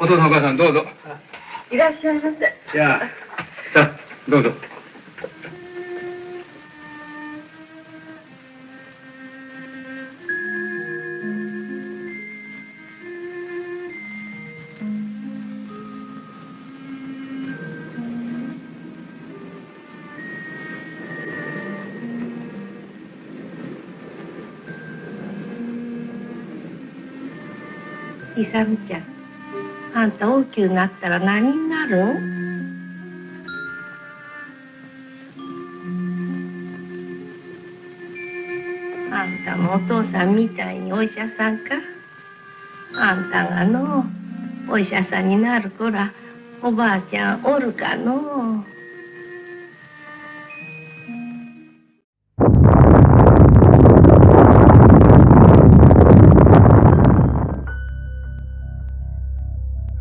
お父さんお母さんどうぞ。いらっしゃいませ。じゃあ、さあどうぞ。イサミちゃん、あんた大きくなったら何になるん？あんたもお父さんみたいにお医者さんか？あんたがのお医者さんになるこらおばあちゃんおるかの？«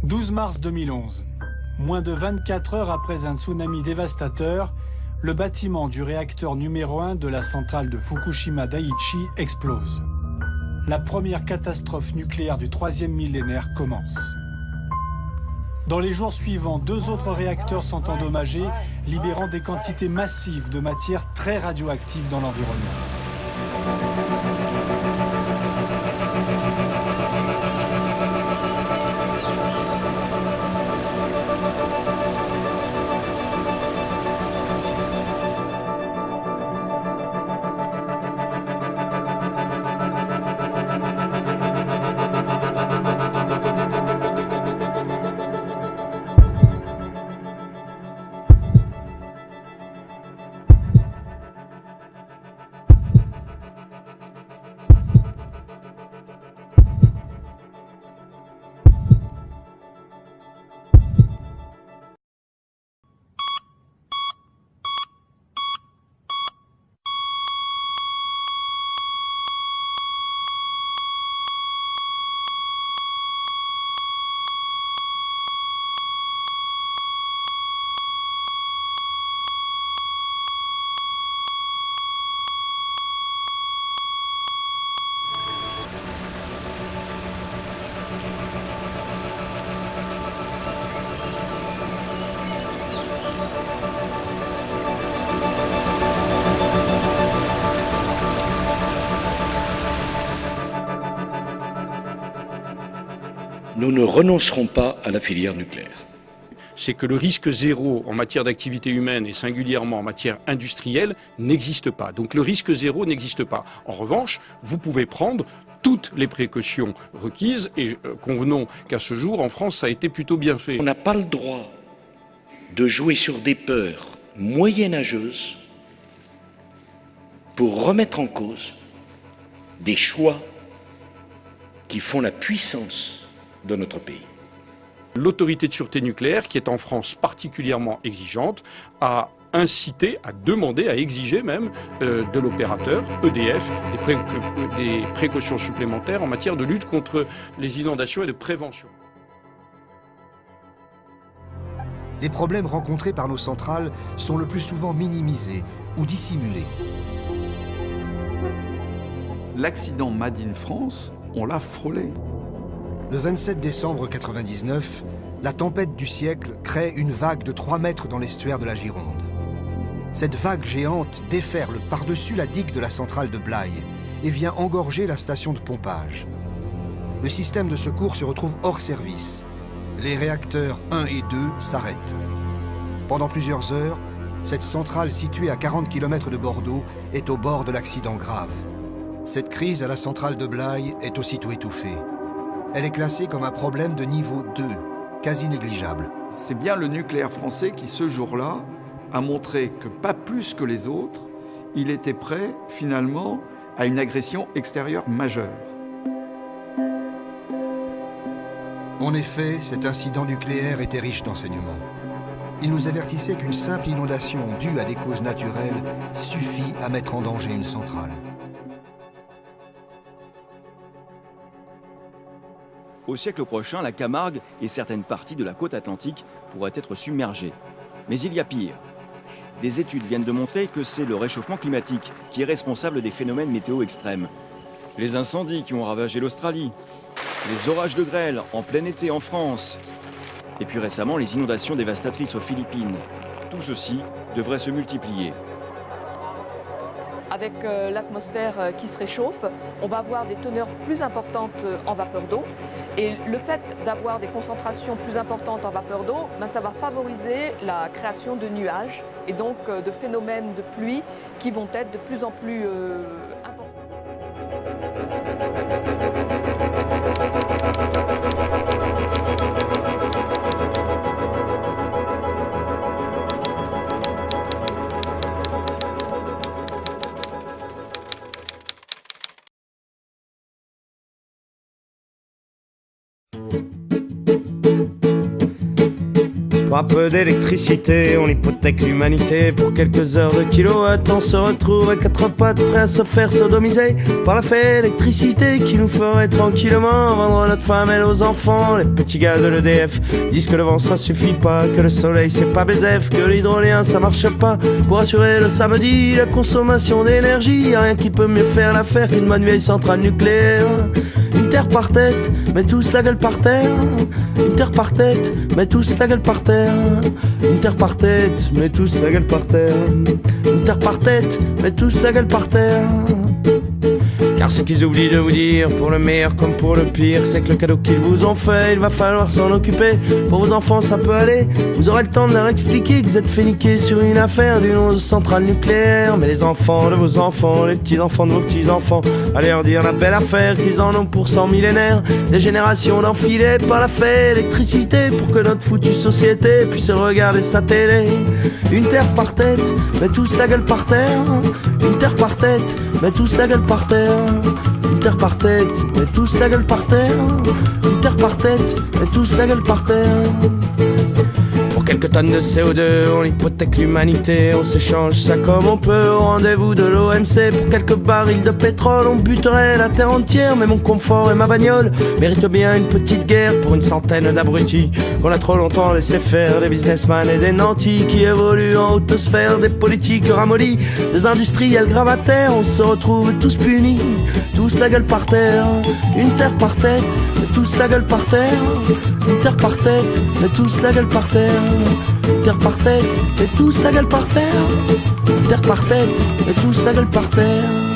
12 mars 2011. Moins de 24 heures après un tsunami dévastateur, le bâtiment du réacteur numéro 1 de la centrale de Fukushima Daiichi explose. La première catastrophe nucléaire du 3e millénaire commence. Dans les jours suivants, 2 autres réacteurs sont endommagés, libérant des quantités massives de matières très radioactives dans l'environnement. Nous ne renoncerons pas à la filière nucléaire. C'est que le risque zéro en matière d'activité humaine et singulièrement en matière industrielle n'existe pas. Donc le risque zéro n'existe pas. En revanche, vous pouvez prendre toutes les précautions requises et convenons qu'à ce jour, en France, ça a été plutôt bien fait. On n'a pas le droit de jouer sur des peurs moyenâgeuses pour remettre en cause des choix qui font la puissance de notre pays. L'autorité de sûreté nucléaire, qui est en France particulièrement exigeante, a incité, a demandé, a exigé même de l'opérateur EDF des précautions supplémentaires en matière de lutte contre les inondations et de prévention. Les problèmes rencontrés par nos centrales sont le plus souvent minimisés ou dissimulés. L'accident Made in France, on l'a frôlé. Le 27 décembre 1999, la tempête du siècle crée une vague de 3 mètres dans l'estuaire de la Gironde. Cette vague géante déferle par-dessus la digue de la centrale de Blaye et vient engorger la station de pompage. Le système de secours se retrouve hors service. Les réacteurs 1 et 2 s'arrêtent. Pendant plusieurs heures, cette centrale située à 40 km de Bordeaux est au bord de l'accident grave. Cette crise à la centrale de Blaye est aussitôt étouffée. Elle est classée comme un problème de niveau 2, quasi négligeable. C'est bien le nucléaire français qui, ce jour-là, a montré que, pas plus que les autres, il était prêt, finalement, à une agression extérieure majeure. En effet, cet incident nucléaire était riche d'enseignements. Il nous avertissait qu'une simple inondation due à des causes naturelles suffit à mettre en danger une centrale. Au siècle prochain, la Camargue et certaines parties de la côte atlantique pourraient être submergées. Mais il y a pire. Des études viennent de montrer que c'est le réchauffement climatique qui est responsable des phénomènes météo extrêmes. Les incendies qui ont ravagé l'Australie, Les orages de grêle en plein été en France. Et puis récemment, les inondations dévastatrices aux Philippines. Tout ceci devrait se multiplier. Avec l'atmosphère qui se réchauffe, on va avoir des teneurs plus importantes en vapeur d'eau. Et le fait d'avoir des concentrations plus importantes en vapeur d'eau, ça va favoriser la création de nuages et donc de phénomènes de pluie qui vont être de plus en plus importants. Pour un peu d'électricité, on hypothèque l'humanité. Pour quelques heures de kilowatts, on se retrouve à quatre pattes, prêts à se faire sodomiser par la fée électricité qui nous ferait tranquillement vendre notre femme et nos enfants. Les petits gars de l'EDF disent que le vent ça suffit pas, que le soleil c'est pas BZF, que l'hydrolien ça marche pas. Pour assurer le samedi la consommation d'énergie, y'a rien qui peut mieux faire l'affaire qu'une bonne vieille centrale nucléaire. Une terre par tête, mais tous la gueule par terre. Une terre par tête, mais tous la gueule par terre. Une terre par tête, mais tous la gueule par terre. Une terre par tête, mais tous la gueule par terre. Car ce qu'ils oublient de vous dire, pour le meilleur comme pour le pire, c'est que le cadeau qu'ils vous ont fait, il va falloir s'en occuper. Pour vos enfants ça peut aller, vous aurez le temps de leur expliquer que vous êtes fait niquer sur une affaire d'une centrale nucléaire. Mais les enfants de vos enfants, les petits-enfants de vos petits-enfants, allez leur dire la belle affaire qu'ils en ont pour 100 millénaires. Des générations d'enfilés par la fée électricité, pour que notre foutue société puisse regarder sa télé. Une terre par tête, mais tous la gueule par terre. Une terre par tête, mais tous la gueule par terre. Une terre par tête, mais tous la gueule par terre. Une terre par tête, mais tous la gueule par terre. Pour quelques tonnes de CO2, on hypothèque l'humanité. On s'échange ça comme on peut au rendez-vous de l'OMC. Pour quelques barils de pétrole, on buterait la terre entière. Mais mon confort et ma bagnole méritent bien une petite guerre pour une centaine d'abrutis qu'on a trop longtemps laissé faire. Des businessmen et des nantis qui évoluent en haute sphère. Des politiques ramollis, des industriels gravataires. On se retrouve tous punis, tous la gueule par terre. Une terre par tête, mais tous la gueule par terre. Une terre par tête, mais tous la gueule par terre. Une terre par tête, mais tous la gueule par terre. Une terre par tête, mais tous la gueule par terre.